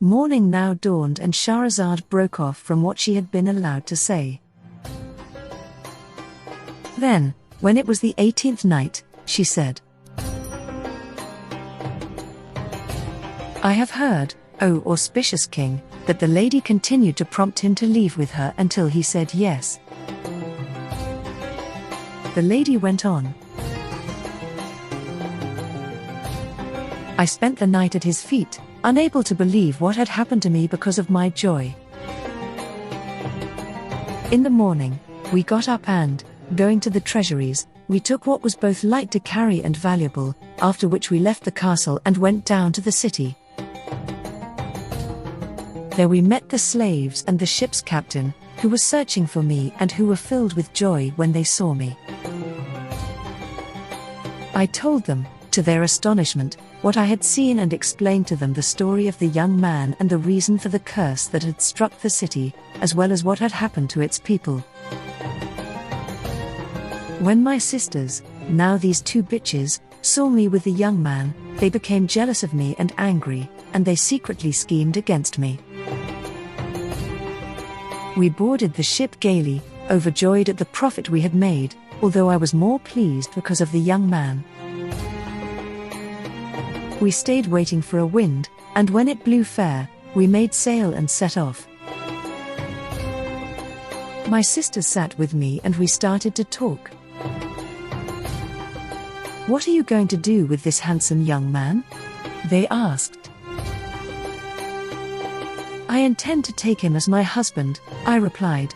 Morning now dawned and Shahrazaad broke off from what she had been allowed to say. Then, when it was the 18th night, she said, "I have heard, O auspicious king, that the lady continued to prompt him to leave with her until he said yes." The lady went on, "I spent the night at his feet, unable to believe what had happened to me because of my joy. In the morning, we got up and, going to the treasuries, we took what was both light to carry and valuable, after which we left the castle and went down to the city. There we met the slaves and the ship's captain, who was searching for me and who were filled with joy when they saw me. I told them, to their astonishment, what I had seen and explained to them the story of the young man and the reason for the curse that had struck the city, as well as what had happened to its people. When my sisters, now these two bitches, saw me with the young man, they became jealous of me and angry, and they secretly schemed against me. We boarded the ship gaily, overjoyed at the profit we had made, although I was more pleased because of the young man. We stayed waiting for a wind, and when it blew fair, we made sail and set off. My sisters sat with me and we started to talk. 'What are you going to do with this handsome young man?' they asked. 'I intend to take him as my husband,' I replied.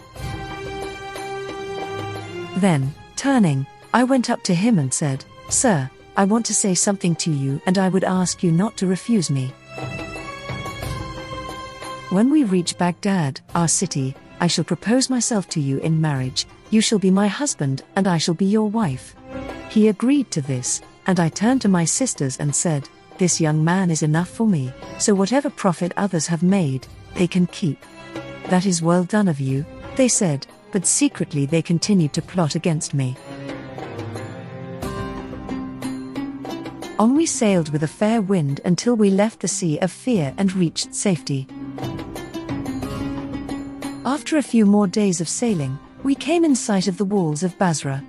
Then, turning, I went up to him and said, 'Sir, I want to say something to you and I would ask you not to refuse me. When we reach Baghdad, our city, I shall propose myself to you in marriage, you shall be my husband and I shall be your wife.' He agreed to this, and I turned to my sisters and said, 'This young man is enough for me, so whatever profit others have made, they can keep.' 'That is well done of you,' they said, but secretly they continued to plot against me. On we sailed with a fair wind until we left the sea of fear and reached safety. After a few more days of sailing, we came in sight of the walls of Basra.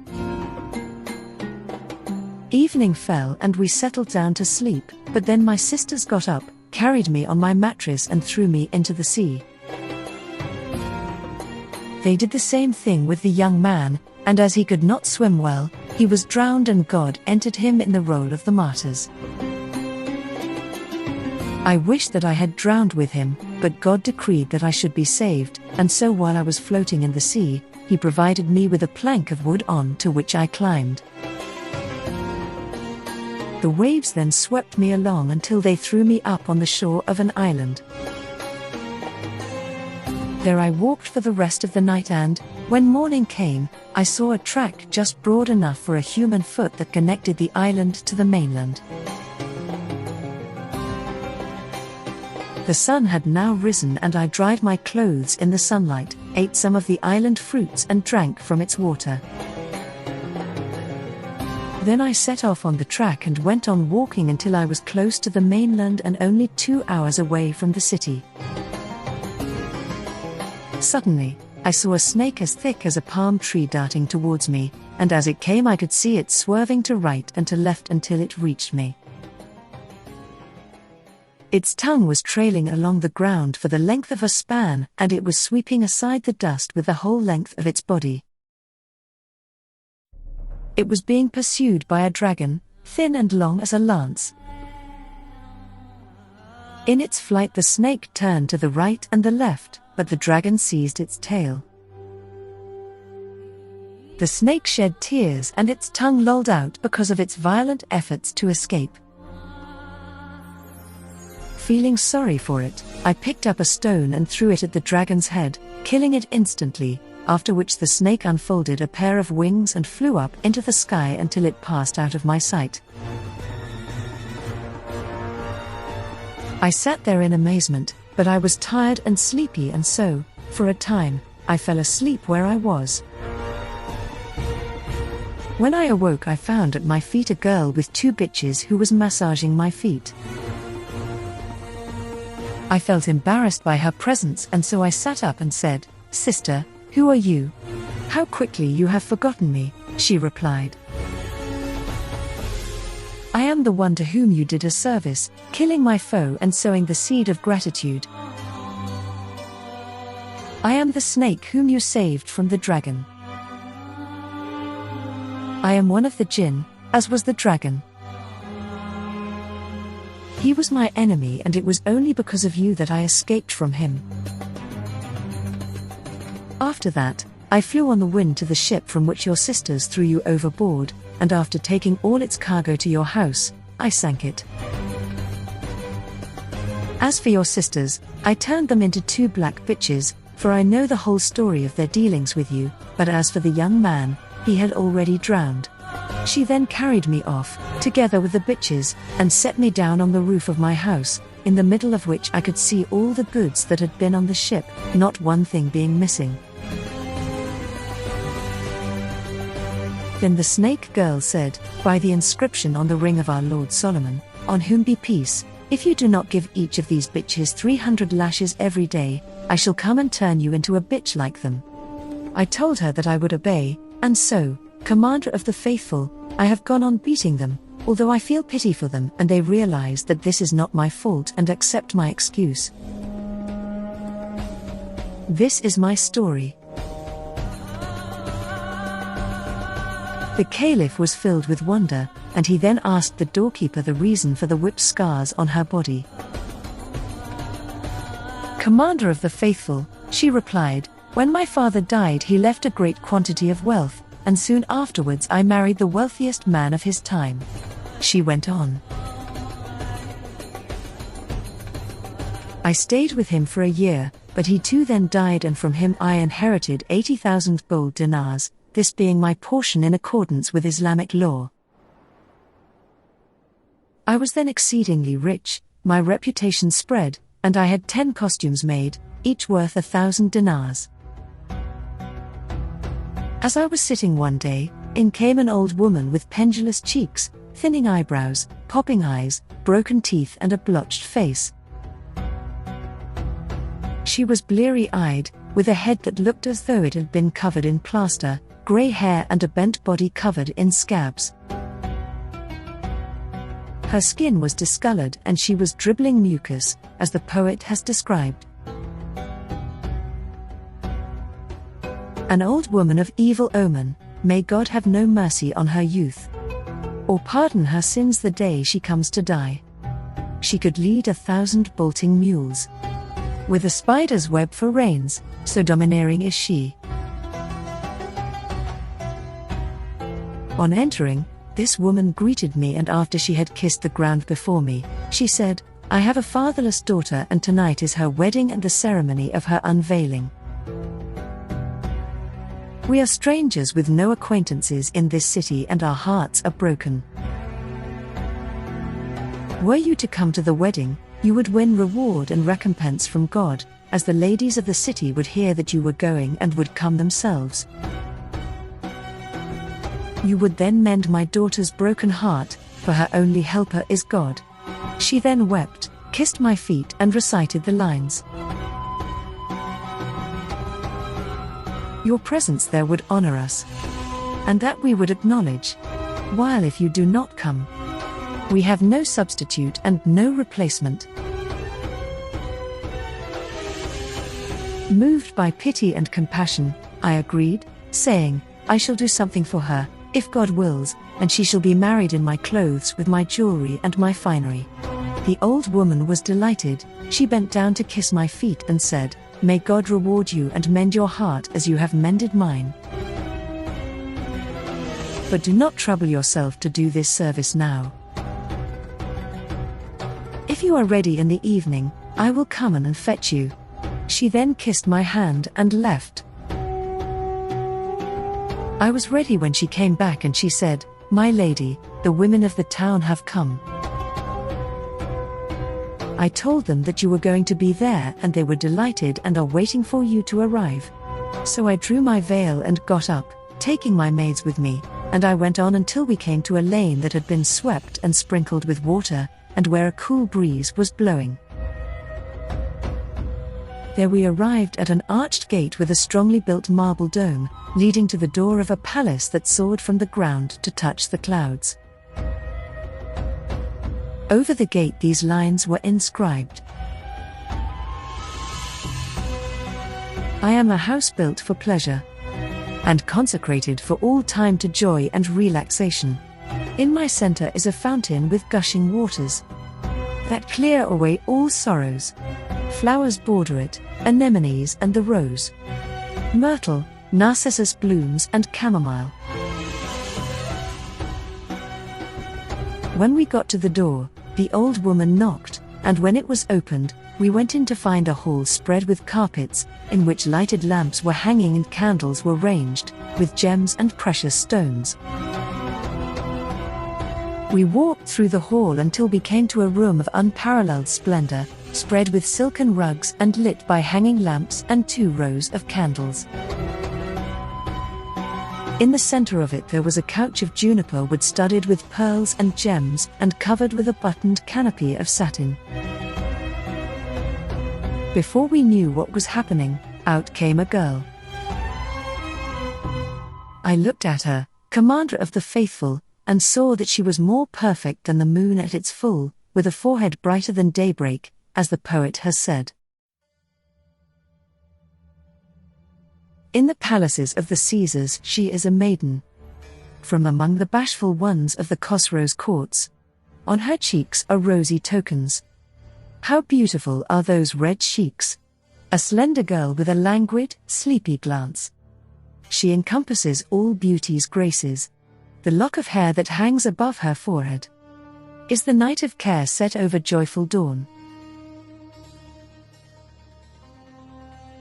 Evening fell and we settled down to sleep, but then my sisters got up, carried me on my mattress and threw me into the sea. They did the same thing with the young man, and as he could not swim well, he was drowned and God entered him in the roll of the martyrs. I wished that I had drowned with him, but God decreed that I should be saved, and so while I was floating in the sea, he provided me with a plank of wood on to which I climbed. The waves then swept me along until they threw me up on the shore of an island. There I walked for the rest of the night and, when morning came, I saw a track just broad enough for a human foot that connected the island to the mainland. The sun had now risen and I dried my clothes in the sunlight, ate some of the island fruits and drank from its water. Then I set off on the track and went on walking until I was close to the mainland and only 2 hours away from the city. Suddenly, I saw a snake as thick as a palm tree darting towards me, and as it came I could see it swerving to right and to left until it reached me. Its tongue was trailing along the ground for the length of a span, and it was sweeping aside the dust with the whole length of its body. It was being pursued by a dragon, thin and long as a lance. In its flight the snake turned to the right and the left, but the dragon seized its tail. The snake shed tears and its tongue lolled out because of its violent efforts to escape. Feeling sorry for it, I picked up a stone and threw it at the dragon's head, killing it instantly, after which the snake unfolded a pair of wings and flew up into the sky until it passed out of my sight. I sat there in amazement, but I was tired and sleepy and so, for a time, I fell asleep where I was. When I awoke I found at my feet a girl with two bitches who was massaging my feet. I felt embarrassed by her presence, and so I sat up and said, "Sister, who are you? How quickly you have forgotten me," she replied. "I am the one to whom you did a service, killing my foe and sowing the seed of gratitude. I am the snake whom you saved from the dragon. I am one of the jinn, as was the dragon. He was my enemy, and it was only because of you that I escaped from him. After that, I flew on the wind to the ship from which your sisters threw you overboard, and after taking all its cargo to your house, I sank it. As for your sisters, I turned them into 2 black bitches, for I know the whole story of their dealings with you, but as for the young man, he had already drowned. She then carried me off, together with the bitches, and set me down on the roof of my house, in the middle of which I could see all the goods that had been on the ship, not one thing being missing." Then the snake girl said, "By the inscription on the ring of our Lord Solomon, on whom be peace, if you do not give each of these bitches 300 lashes every day, I shall come and turn you into a bitch like them." I told her that I would obey, and so, Commander of the Faithful, I have gone on beating them, although I feel pity for them and they realize that this is not my fault and accept my excuse. This is my story. The caliph was filled with wonder, and he then asked the doorkeeper the reason for the whip scars on her body. "Commander of the Faithful," she replied, "when my father died he left a great quantity of wealth, and soon afterwards I married the wealthiest man of his time." She went on, "I stayed with him for a year, but he too then died, and from him I inherited 80,000 gold dinars, this being my portion in accordance with Islamic law. I was then exceedingly rich, my reputation spread, and I had 10 costumes made, each worth 1,000 dinars. As I was sitting one day, in came an old woman with pendulous cheeks, thinning eyebrows, popping eyes, broken teeth and a blotched face. She was bleary-eyed, with a head that looked as though it had been covered in plaster, grey hair and a bent body covered in scabs. Her skin was discolored and she was dribbling mucus, as the poet has described. An old woman of evil omen, may God have no mercy on her youth, or pardon her sins the day she comes to die. She could lead 1,000 bolting mules, with a spider's web for reins, so domineering is she. On entering, this woman greeted me, and after she had kissed the ground before me, she said, I have a fatherless daughter and tonight is her wedding and the ceremony of her unveiling. We are strangers with no acquaintances in this city and our hearts are broken. Were you to come to the wedding, you would win reward and recompense from God, as the ladies of the city would hear that you were going and would come themselves. You would then mend my daughter's broken heart, for her only helper is God. She then wept, kissed my feet and recited the lines. Your presence there would honor us, and that we would acknowledge, while if you do not come, we have no substitute and no replacement. Moved by pity and compassion, I agreed, saying, I shall do something for her, if God wills, and she shall be married in my clothes with my jewelry and my finery. The old woman was delighted, she bent down to kiss my feet and said, May God reward you and mend your heart as you have mended mine. But do not trouble yourself to do this service now. If you are ready in the evening, I will come and fetch you. She then kissed my hand and left. I was ready when she came back and she said, My lady, the women of the town have come. I told them that you were going to be there and they were delighted and are waiting for you to arrive. So I drew my veil and got up, taking my maids with me, and I went on until we came to a lane that had been swept and sprinkled with water, and where a cool breeze was blowing. There we arrived at an arched gate with a strongly built marble dome, leading to the door of a palace that soared from the ground to touch the clouds. Over the gate these lines were inscribed: I am a house built for pleasure, and consecrated for all time to joy and relaxation. In my center is a fountain with gushing waters that clear away all sorrows. Flowers border it, anemones and the rose, myrtle, narcissus blooms and chamomile. When we got to the door, the old woman knocked, and when it was opened, we went in to find a hall spread with carpets, in which lighted lamps were hanging and candles were ranged, with gems and precious stones. We walked through the hall until we came to a room of unparalleled splendor, spread with silken rugs and lit by hanging lamps and 2 rows of candles. In the center of it there was a couch of juniper wood studded with pearls and gems and covered with a buttoned canopy of satin. Before we knew what was happening, out came a girl. I looked at her, commander of the faithful, and saw that she was more perfect than the moon at its full, with a forehead brighter than daybreak, as the poet has said. In the palaces of the Caesars she is a maiden, from among the bashful ones of the Khosrow's courts. On her cheeks are rosy tokens. How beautiful are those red cheeks! A slender girl with a languid, sleepy glance. She encompasses all beauty's graces. The lock of hair that hangs above her forehead is the night of care set over joyful dawn.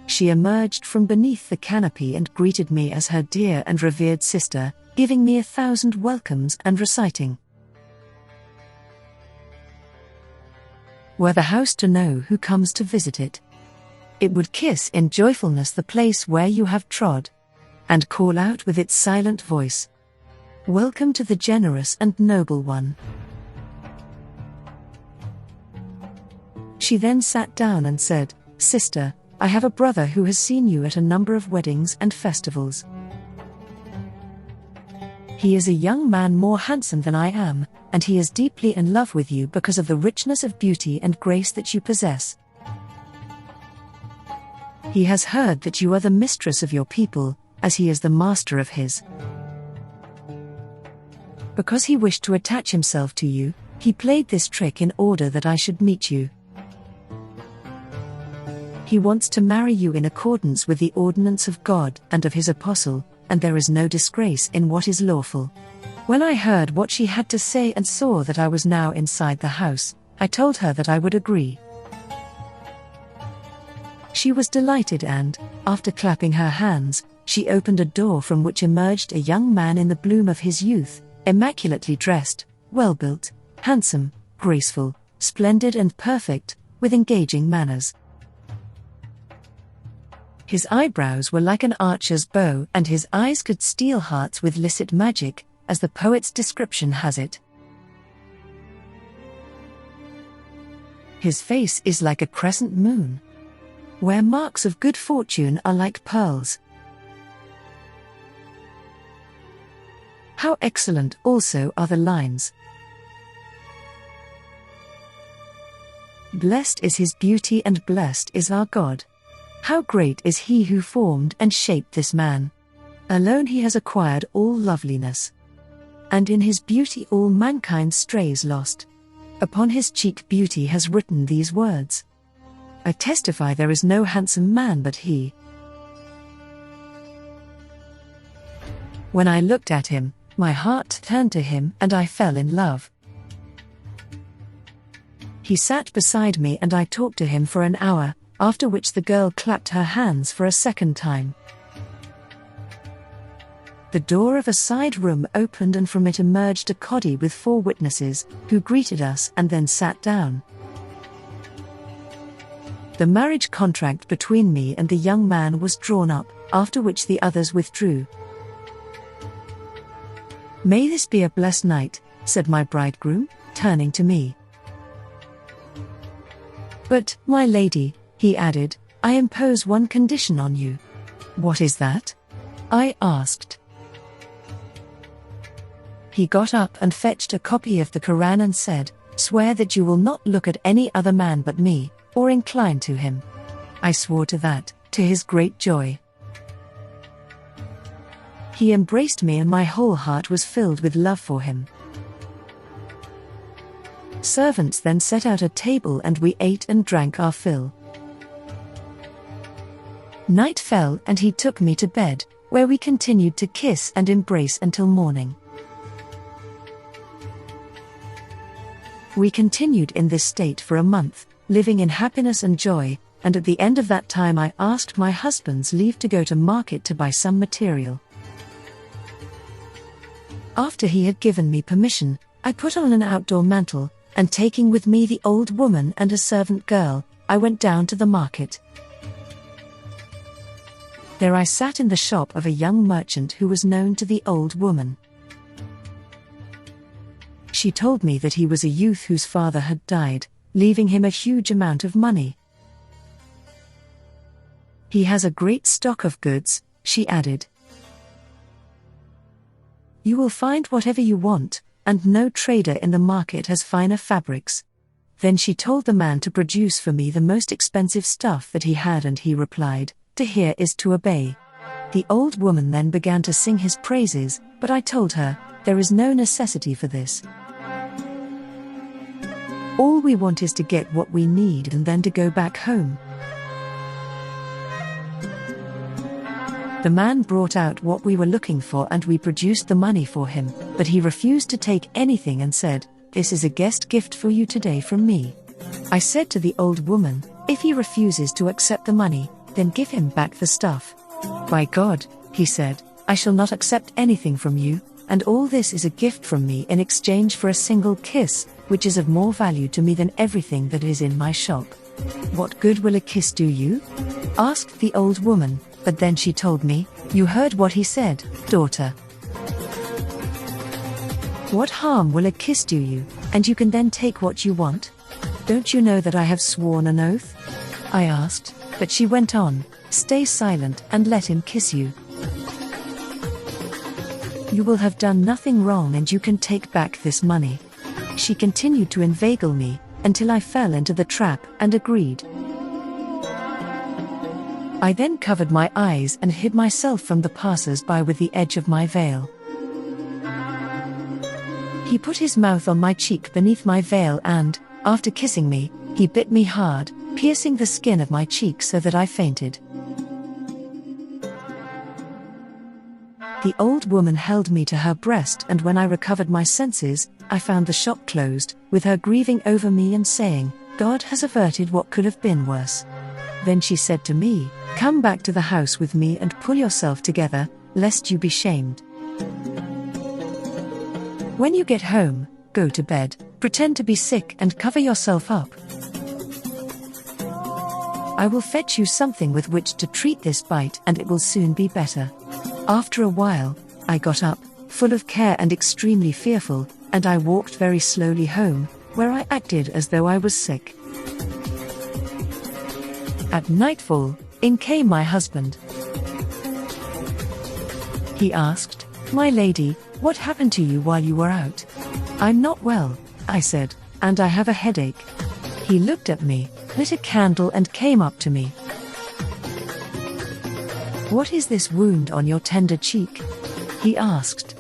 She emerged from beneath the canopy and greeted me as her dear and revered sister, giving me 1,000 welcomes and reciting, were the house to know who comes to visit it, it would kiss in joyfulness the place where you have trod, and call out with its silent voice, welcome to the generous and noble one. She then sat down and said, Sister, I have a brother who has seen you at a number of weddings and festivals. He is a young man more handsome than I am, and he is deeply in love with you because of the richness of beauty and grace that you possess. He has heard that you are the mistress of your people, as he is the master of his. Because he wished to attach himself to you, he played this trick in order that I should meet you. He wants to marry you in accordance with the ordinance of God and of his apostle, and there is no disgrace in what is lawful. When I heard what she had to say and saw that I was now inside the house, I told her that I would agree. She was delighted and, after clapping her hands, she opened a door from which emerged a young man in the bloom of his youth, immaculately dressed, well-built, handsome, graceful, splendid and perfect, with engaging manners. His eyebrows were like an archer's bow and his eyes could steal hearts with licit magic, as the poet's description has it. His face is like a crescent moon, where marks of good fortune are like pearls. How excellent also are the lines. Blessed is his beauty and blessed is our God. How great is he who formed and shaped this man. Alone he has acquired all loveliness, and in his beauty all mankind strays lost. Upon his cheek beauty has written these words, I testify there is no handsome man but he. When I looked at him, my heart turned to him and I fell in love. He sat beside me and I talked to him for an hour, after which the girl clapped her hands for a second time. The door of a side room opened and from it emerged a Qadi with 4 witnesses, who greeted us and then sat down. The marriage contract between me and the young man was drawn up, after which the others withdrew. May this be a blessed night, said my bridegroom, turning to me. But, my lady, he added, I impose one condition on you." "What is that?" I asked. He got up and fetched a copy of the Quran and said, "Swear that you will not look at any other man but me, or incline to him." I swore to that, to his great joy. He embraced me and my whole heart was filled with love for him. Servants then set out a table and we ate and drank our fill. Night fell and he took me to bed, where we continued to kiss and embrace until morning. We continued in this state for a month, living in happiness and joy, and at the end of that time I asked my husband's leave to go to market to buy some material. After he had given me permission, I put on an outdoor mantle, and taking with me the old woman and a servant girl, I went down to the market. There I sat in the shop of a young merchant who was known to the old woman. She told me that he was a youth whose father had died, leaving him a huge amount of money. "He has a great stock of goods," she added. "You will find whatever you want, and no trader in the market has finer fabrics." Then she told the man to produce for me the most expensive stuff that he had, and he replied, "To hear is to obey." The old woman then began to sing his praises, but I told her, "There is no necessity for this. All we want is to get what we need and then to go back home." The man brought out what we were looking for and we produced the money for him, but he refused to take anything and said, "This is a guest gift for you today from me." I said to the old woman, "If he refuses to accept the money, then give him back the stuff." "By God," he said, "I shall not accept anything from you, and all this is a gift from me in exchange for a single kiss, which is of more value to me than everything that is in my shop." "What good will a kiss do you?" asked the old woman, but then she told me, "You heard what he said, daughter. What harm will a kiss do you, and you can then take what you want? Don't you know that I have sworn an oath?" I asked, but she went on, "Stay silent and let him kiss you. You will have done nothing wrong and you can take back this money." She continued to inveigle me, until I fell into the trap and agreed. I then covered my eyes and hid myself from the passers-by with the edge of my veil. He put his mouth on my cheek beneath my veil and, after kissing me, he bit me hard, piercing the skin of my cheek so that I fainted. The old woman held me to her breast, and when I recovered my senses, I found the shop closed, with her grieving over me and saying, "God has averted what could have been worse." Then she said to me, "Come back to the house with me and pull yourself together, lest you be shamed. When you get home, go to bed, pretend to be sick and cover yourself up. I will fetch you something with which to treat this bite and it will soon be better." After a while, I got up, full of care and extremely fearful, and I walked very slowly home, where I acted as though I was sick. At nightfall, in came my husband. He asked, "My lady, what happened to you while you were out?" "I'm not well," I said, "and I have a headache." He looked at me, lit a candle and came up to me. "What is this wound on your tender cheek?" he asked.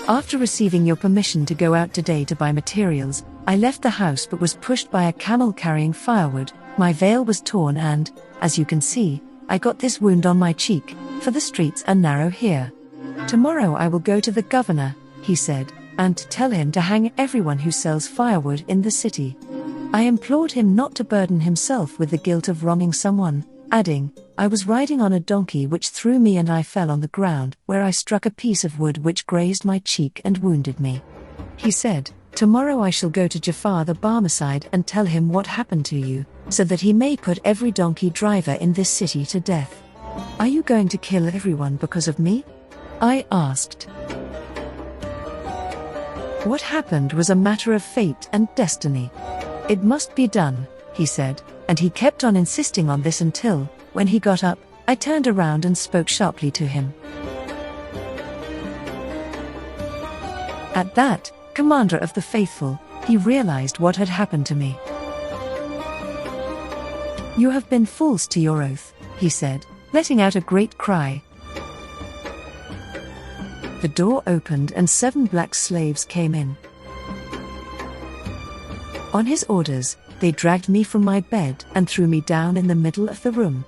"After receiving your permission to go out today to buy materials, I left the house but was pushed by a camel carrying firewood. My veil was torn and, as you can see, I got this wound on my cheek, for the streets are narrow here. Tomorrow I will go to the governor," he said, "and tell him to hang everyone who sells firewood in the city." I implored him not to burden himself with the guilt of wronging someone, adding, "I was riding on a donkey which threw me and I fell on the ground, where I struck a piece of wood which grazed my cheek and wounded me." He said, "Tomorrow I shall go to Jafar the Barmecide and tell him what happened to you, so that he may put every donkey driver in this city to death." "Are you going to kill everyone because of me?" I asked. What happened was a matter of fate and destiny. "It must be done," he said, And he kept on insisting on this until, when he got up, I turned around and spoke sharply to him. At that, commander of the faithful, he realized what had happened to me. "You have been false to your oath," he said, letting out a great cry. The door opened and 7 black slaves came in. On his orders, they dragged me from my bed and threw me down in the middle of the room.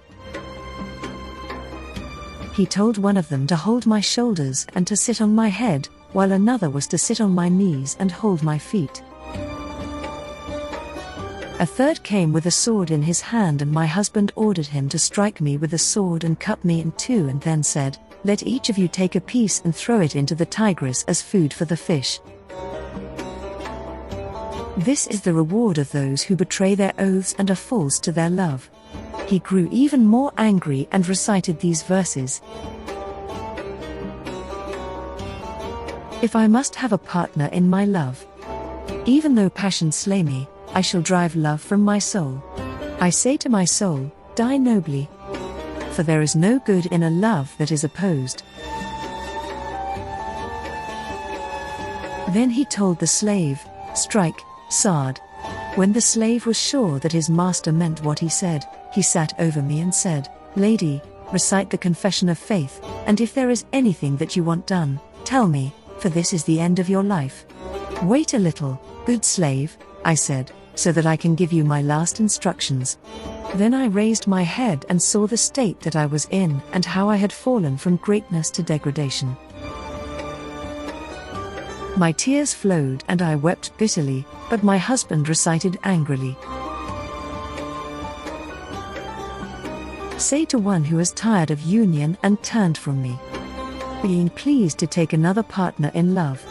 He told one of them to hold my shoulders and to sit on my head, while another was to sit on my knees and hold my feet. A third came with a sword in his hand, and my husband ordered him to strike me with a sword and cut me in two, and then said, "Let each of you take a piece and throw it into the Tigris as food for the fish. This is the reward of those who betray their oaths and are false to their love." He grew even more angry and recited these verses. "If I must have a partner in my love, even though passion slay me, I shall drive love from my soul. I say to my soul, die nobly, for there is no good in a love that is opposed." Then he told the slave, "Strike, Saad." When the slave was sure that his master meant what he said, he sat over me and said, "Lady, recite the confession of faith, and if there is anything that you want done, tell me, for this is the end of your life." "Wait a little, good slave," I said, "so that I can give you my last instructions." Then I raised my head and saw the state that I was in and how I had fallen from greatness to degradation. My tears flowed and I wept bitterly, but my husband recited angrily, "Say to one who is tired of union and turned from me, being pleased to take another partner in love.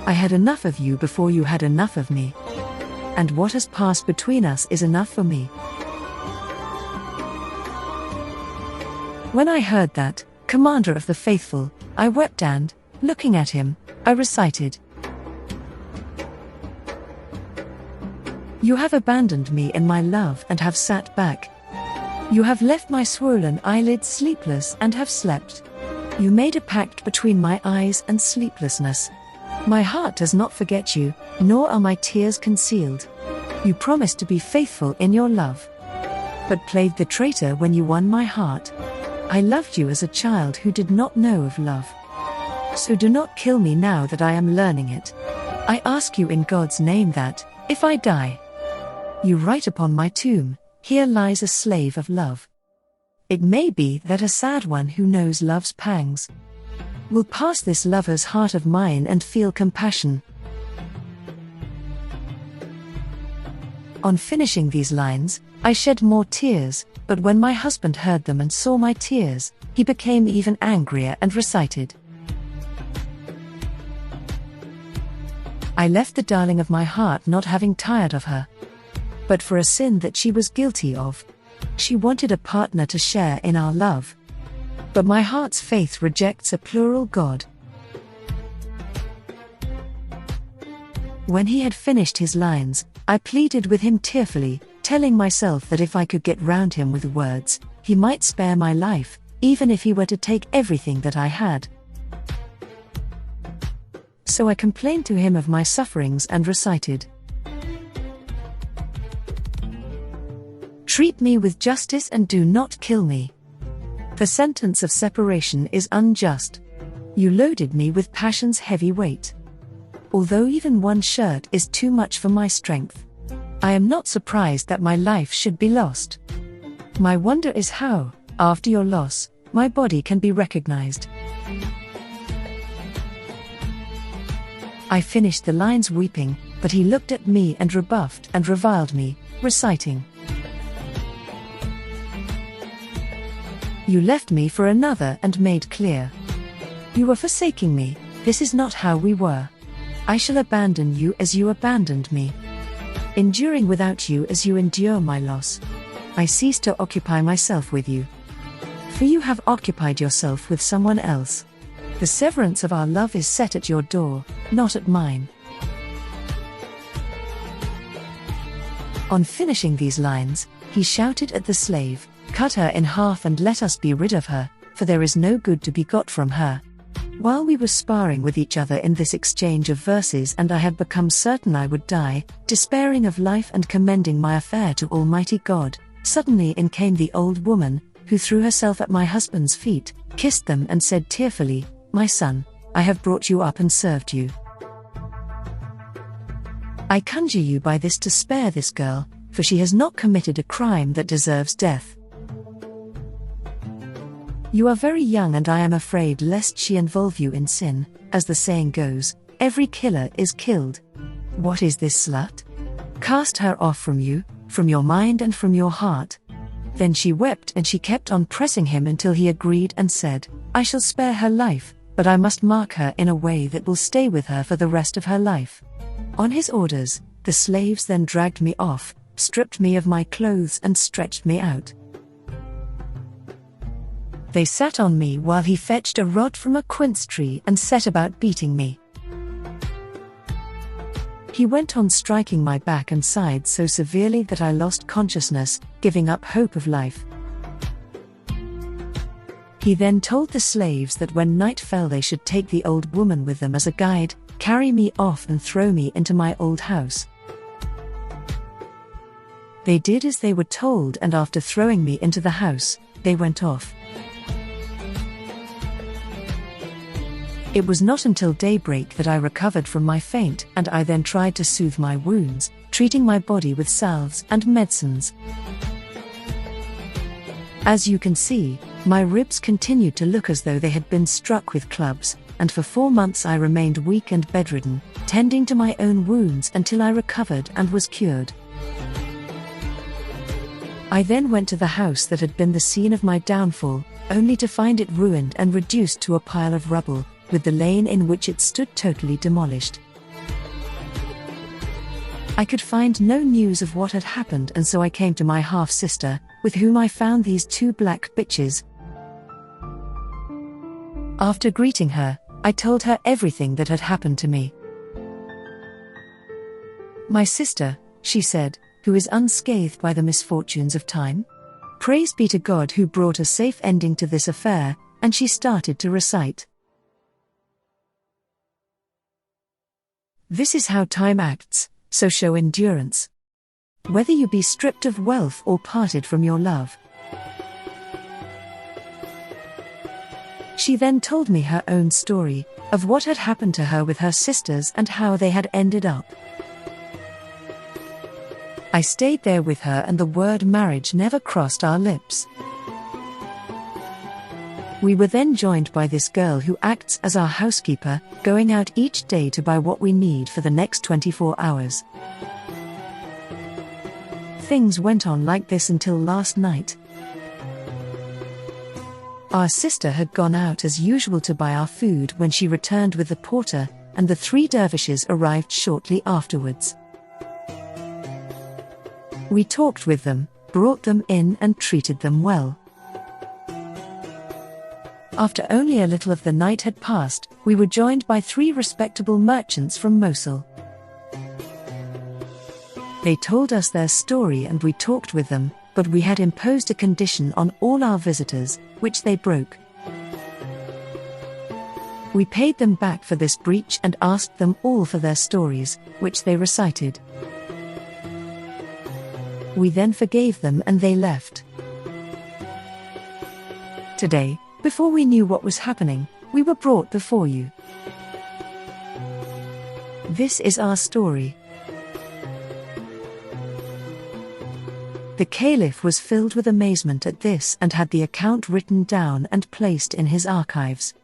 I had enough of you before you had enough of me, and what has passed between us is enough for me." When I heard that, commander of the faithful, I wept and, looking at him, I recited, "You have abandoned me in my love and have sat back. You have left my swollen eyelids sleepless and have slept. You made a pact between my eyes and sleeplessness. My heart does not forget you, nor are my tears concealed. You promised to be faithful in your love, but played the traitor when you won my heart. I loved you as a child who did not know of love. So do not kill me now that I am learning it. I ask you in God's name that, if I die, you write upon my tomb, 'Here lies a slave of love.' It may be that a sad one who knows love's pangs will pass this lover's heart of mine and feel compassion." On finishing these lines, I shed more tears, but when my husband heard them and saw my tears, he became even angrier and recited, "I left the darling of my heart not having tired of her, but for a sin that she was guilty of. She wanted a partner to share in our love, but my heart's faith rejects a plural God." When he had finished his lines, I pleaded with him tearfully, telling myself that if I could get round him with words, he might spare my life, even if he were to take everything that I had. So I complained to him of my sufferings and recited, "Treat me with justice and do not kill me. The sentence of separation is unjust. You loaded me with passion's heavy weight. Although even one shirt is too much for my strength, I am not surprised that my life should be lost. My wonder is how, after your loss, my body can be recognized." I finished the lines weeping, but he looked at me and rebuffed and reviled me, reciting, "You left me for another and made clear. You were forsaking me, this is not how we were. I shall abandon you as you abandoned me, enduring without you as you endure my loss. I cease to occupy myself with you, for you have occupied yourself with someone else. The severance of our love is set at your door, not at mine." On finishing these lines, He shouted at the slave, "Cut her in half and let us be rid of her, for there is no good to be got from her." While we were sparring with each other in this exchange of verses and I had become certain I would die, despairing of life and commending my affair to Almighty God, suddenly in came the old woman, who threw herself at my husband's feet, kissed them and said tearfully, "My son, I have brought you up and served you. I conjure you by this to spare this girl, for she has not committed a crime that deserves death. You are very young and I am afraid lest she involve you in sin. As the saying goes, every killer is killed. What is this slut? Cast her off from you, from your mind and from your heart." Then she wept and she kept on pressing him until he agreed and said, "I shall spare her life, but I must mark her in a way that will stay with her for the rest of her life." On his orders, the slaves then dragged me off, stripped me of my clothes and stretched me out. They sat on me while he fetched a rod from a quince tree and set about beating me. He went on striking my back and sides so severely that I lost consciousness, giving up hope of life. He then told the slaves that when night fell they should take the old woman with them as a guide, carry me off and throw me into my old house. They did as they were told, and after throwing me into the house, they went off. It was not until daybreak that I recovered from my faint, and I then tried to soothe my wounds, treating my body with salves and medicines. As you can see, my ribs continued to look as though they had been struck with clubs, and for 4 months I remained weak and bedridden, tending to my own wounds until I recovered and was cured. I then went to the house that had been the scene of my downfall, only to find it ruined and reduced to a pile of rubble, with the lane in which it stood totally demolished. I could find no news of what had happened, and so I came to my half-sister, with whom I found these 2 black bitches. After greeting her, I told her everything that had happened to me. "My sister," she said, "who is unscathed by the misfortunes of time? Praise be to God who brought a safe ending to this affair," and she started to recite. "This is how time acts, so show endurance. Whether you be stripped of wealth or parted from your love." She then told me her own story, of what had happened to her with her sisters and how they had ended up. I stayed there with her and the word marriage never crossed our lips. We were then joined by this girl who acts as our housekeeper, going out each day to buy what we need for the next 24 hours. Things went on like this until last night. Our sister had gone out as usual to buy our food when she returned with the porter, and the 3 dervishes arrived shortly afterwards. We talked with them, brought them in and treated them well. After only a little of the night had passed, we were joined by 3 respectable merchants from Mosul. They told us their story and we talked with them, but we had imposed a condition on all our visitors, which they broke. We paid them back for this breach and asked them all for their stories, which they recited. We then forgave them and they left. Today, before we knew what was happening, we were brought before you. This is our story. The Caliph was filled with amazement at this and had the account written down and placed in his archives.